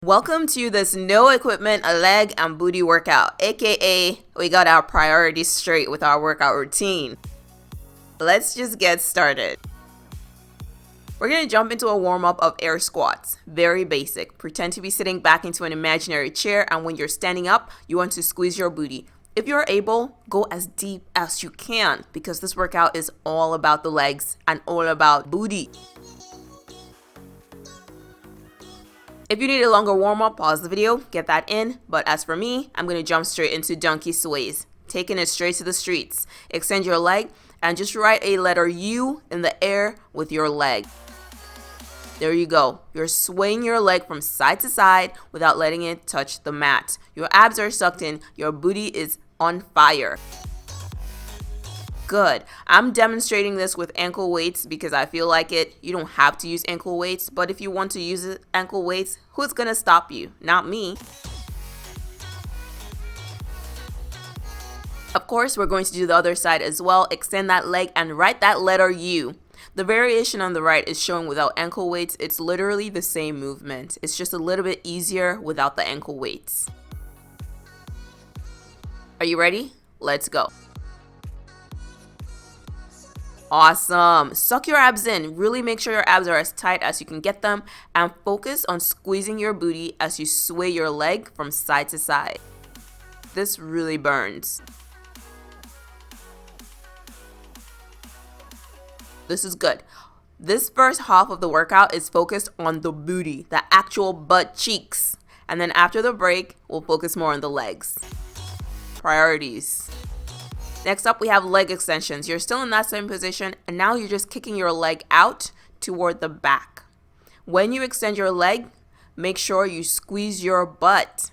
Welcome to this no equipment leg and booty workout, aka we got our priorities straight with our workout routine. Let's just get started. We're going to jump into a warm-up of air squats. Very basic. Pretend to be sitting back into an imaginary chair, and when you're standing up, you want to squeeze your booty. If you're able, go as deep as you can because this workout is all about the legs and all about booty. If you need a longer warm-up, pause the video, get that in. But as for me, I'm going to jump straight into donkey sways. Taking it straight to the streets. Extend your leg and just write a letter U in the air with your leg. There you go. You're swaying your leg from side to side without letting it touch the mat. Your abs are sucked in. Your booty is on fire. Good. I'm demonstrating this with ankle weights because I feel like it. You don't have to use ankle weights, but if you want to use ankle weights, who's gonna stop you? Not me. Of course, we're going to do the other side as well. Extend that leg and write that letter U. The variation on the right is shown without ankle weights. It's literally the same movement. It's just a little bit easier without the ankle weights. Are you ready? Let's go. Awesome. Suck your abs in. Really make sure your abs are as tight as you can get them and focus on squeezing your booty as you sway your leg from side to side. This really burns. This is good. This first half of the workout is focused on the booty, the actual butt cheeks. And then after the break, we'll focus more on the legs. Priorities. Next up, we have leg extensions. You're still in that same position, and now you're just kicking your leg out toward the back. When you extend your leg, make sure you squeeze your butt,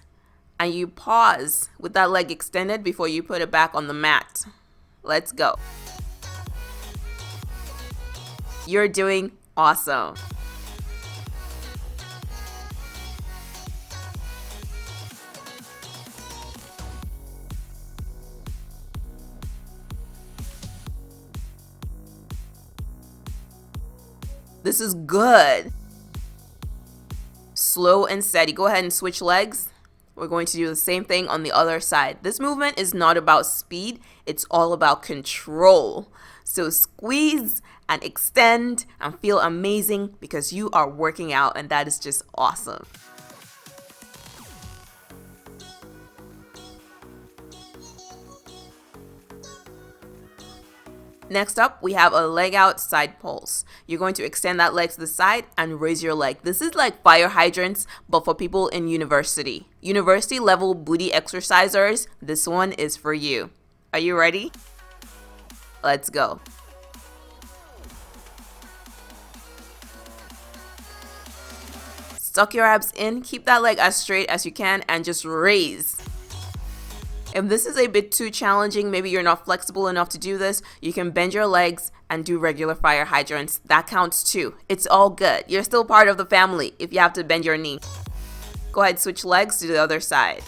and you pause with that leg extended before you put it back on the mat. Let's go. You're doing awesome. This is good. Slow and steady. Go ahead and switch legs. We're going to do the same thing on the other side. This movement is not about speed. It's all about control. So squeeze and extend and feel amazing because you are working out, and that is just awesome. Next up, we have a leg out side pulse. You're going to extend that leg to the side and raise your leg. This is like fire hydrants, but for people in university. University level booty exercisers, this one is for you. Are you ready? Let's go. Suck your abs in, keep that leg as straight as you can, and just raise. If this is a bit too challenging, maybe you're not flexible enough to do this, you can bend your legs and do regular fire hydrants. That counts too. It's all good. You're still part of the family if you have to bend your knee. Go ahead, switch legs to the other side.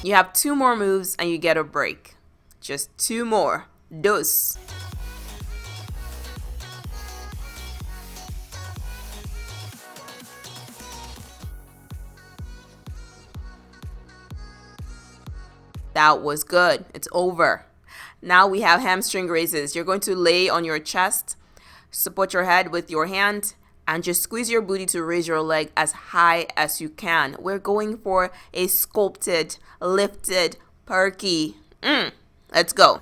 You have 2 more moves and you get a break. Just 2 more. Dos. That was good. It's over. Now we have hamstring raises. You're going to lay on your chest, support your head with your hand, and just squeeze your booty to raise your leg as high as you can. We're going for a sculpted, lifted, perky. Let's go.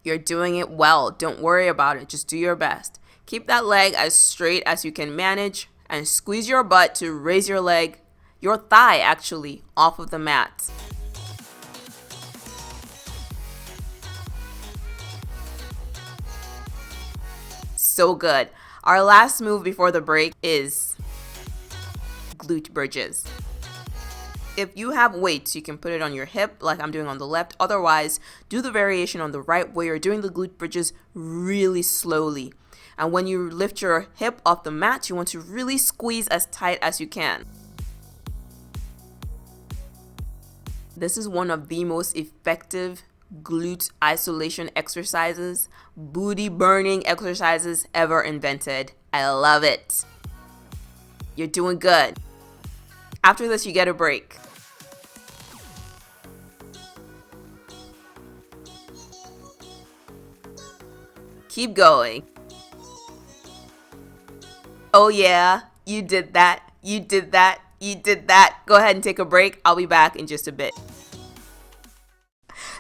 You're doing it well. Don't worry about it. Just do your best. Keep that leg as straight as you can manage and squeeze your butt to raise your leg, your thigh actually, off of the mat. So good. Our last move before the break is glute bridges. If you have weights, you can put it on your hip like I'm doing on the left. Otherwise, do the variation on the right where you're doing the glute bridges really slowly. And when you lift your hip off the mat, you want to really squeeze as tight as you can. This is one of the most effective glute isolation exercises, booty burning exercises ever invented. I love it. You're doing good. After this, you get a break. Keep going. Oh yeah, you did that. You did that. You did that. Go ahead and take a break. I'll be back in just a bit.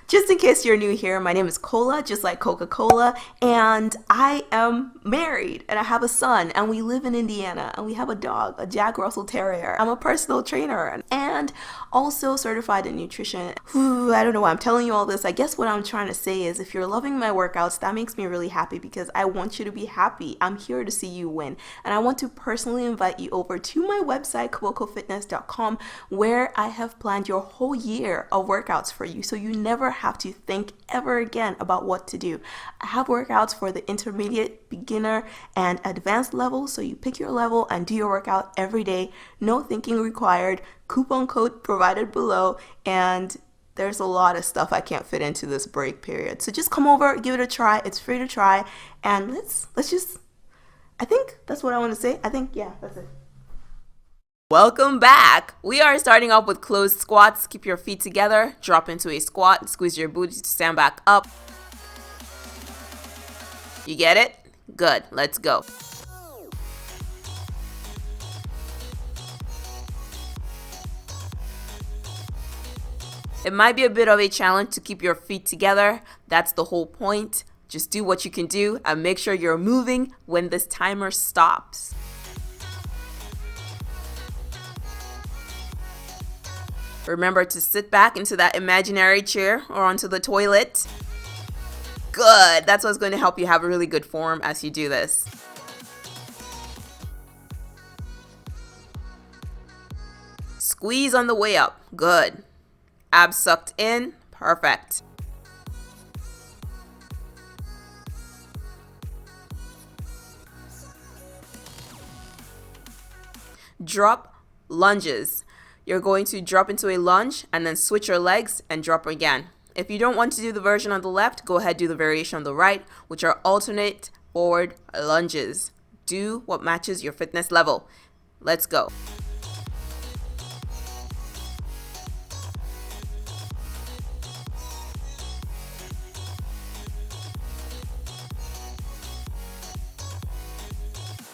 Just in case you're new here, my name is Cola, just like Coca-Cola, and I am married, and I have a son, and we live in Indiana, and we have a dog, a Jack Russell Terrier. I'm a personal trainer, and also certified in nutrition. I don't know why I'm telling you all this. I guess what I'm trying to say is if you're loving my workouts, that makes me really happy because I want you to be happy. I'm here to see you win, and I want to personally invite you over to my website, KobokoFitness.com, where I have planned your whole year of workouts for you, so you never have to think ever again about what to do. I have workouts for the intermediate, beginner, and advanced level, so you pick your level and do your workout every day. No thinking required. Coupon code provided below, and there's a lot of stuff I can't fit into this break period. So just come over, give it a try. It's free to try, and let's just, I think that's what I want to say. Yeah, that's it. Welcome back. We are starting off with closed squats. Keep your feet together, drop into a squat, squeeze your booty to stand back up. You get it? Good. Let's go. It might be a bit of a challenge to keep your feet together. That's the whole point. Just do what you can do and make sure you're moving when this timer stops. Remember to sit back into that imaginary chair or onto the toilet. Good. That's what's going to help you have a really good form as you do this. Squeeze on the way up. Good. Abs sucked in. Perfect. Drop lunges. You're going to drop into a lunge and then switch your legs and drop again. If you don't want to do the version on the left, go ahead, do the variation on the right, which are alternate forward lunges. Do what matches your fitness level. Let's go.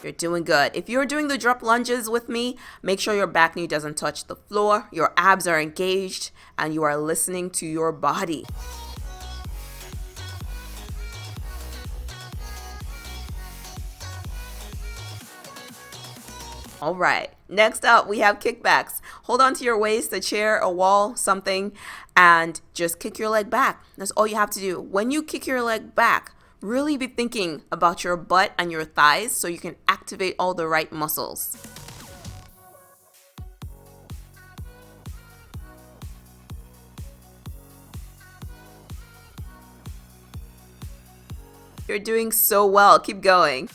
You're doing good. If you're doing the drop lunges with me, make sure your back knee doesn't touch the floor, your abs are engaged, and you are listening to your body. All right, next up we have kickbacks. Hold on to your waist, a chair, a wall, something, and just kick your leg back. That's all you have to do. When you kick your leg back, really be thinking about your butt and your thighs so you can activate all the right muscles. You're doing so well. Keep going.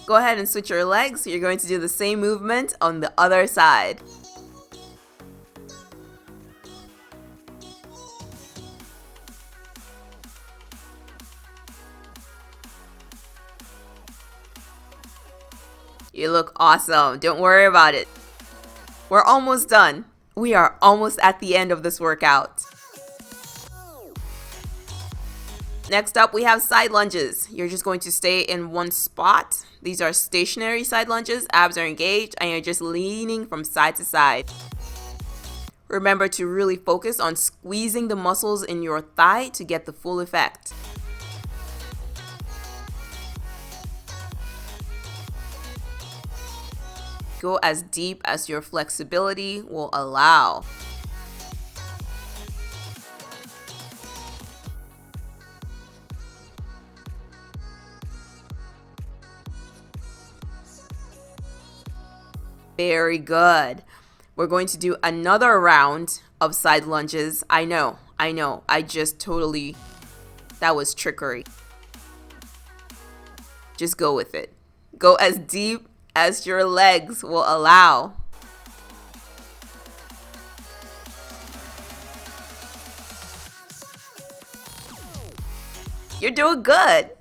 Go ahead and switch your legs. You're going to do the same movement on the other side. You look awesome. Don't worry about it. We're almost done. We are almost at the end of this workout. Next up, we have side lunges. You're just going to stay in one spot. These are stationary side lunges. Abs are engaged, and you're just leaning from side to side. Remember to really focus on squeezing the muscles in your thigh to get the full effect. Go as deep as your flexibility will allow. Very good. We're going to do another round of side lunges. I know. I just that was trickery. Just go with it. Go as deep as your legs will allow. You're doing good.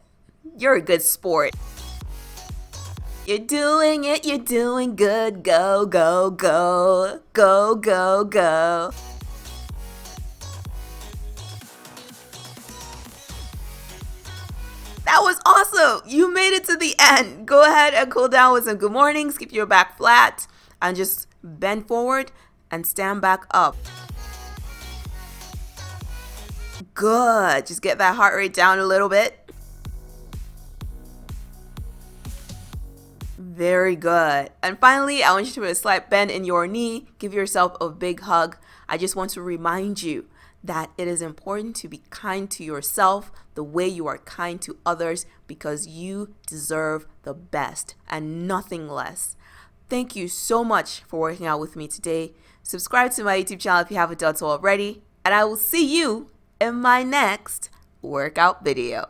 You're a good sport. You're doing it, you're doing good. Go, go, go. Go, go, go. That was awesome. You made it to the end. Go ahead and cool down with some good mornings. Keep your back flat and just bend forward and stand back up. Good. Just get that heart rate down a little bit. Very good. And finally, I want you to put a slight bend in your knee. Give yourself a big hug. I just want to remind you that it is important to be kind to yourself the way you are kind to others, because you deserve the best and nothing less. Thank you so much for working out with me today. Subscribe to my YouTube channel if you haven't done so already, and I will see you in my next workout video.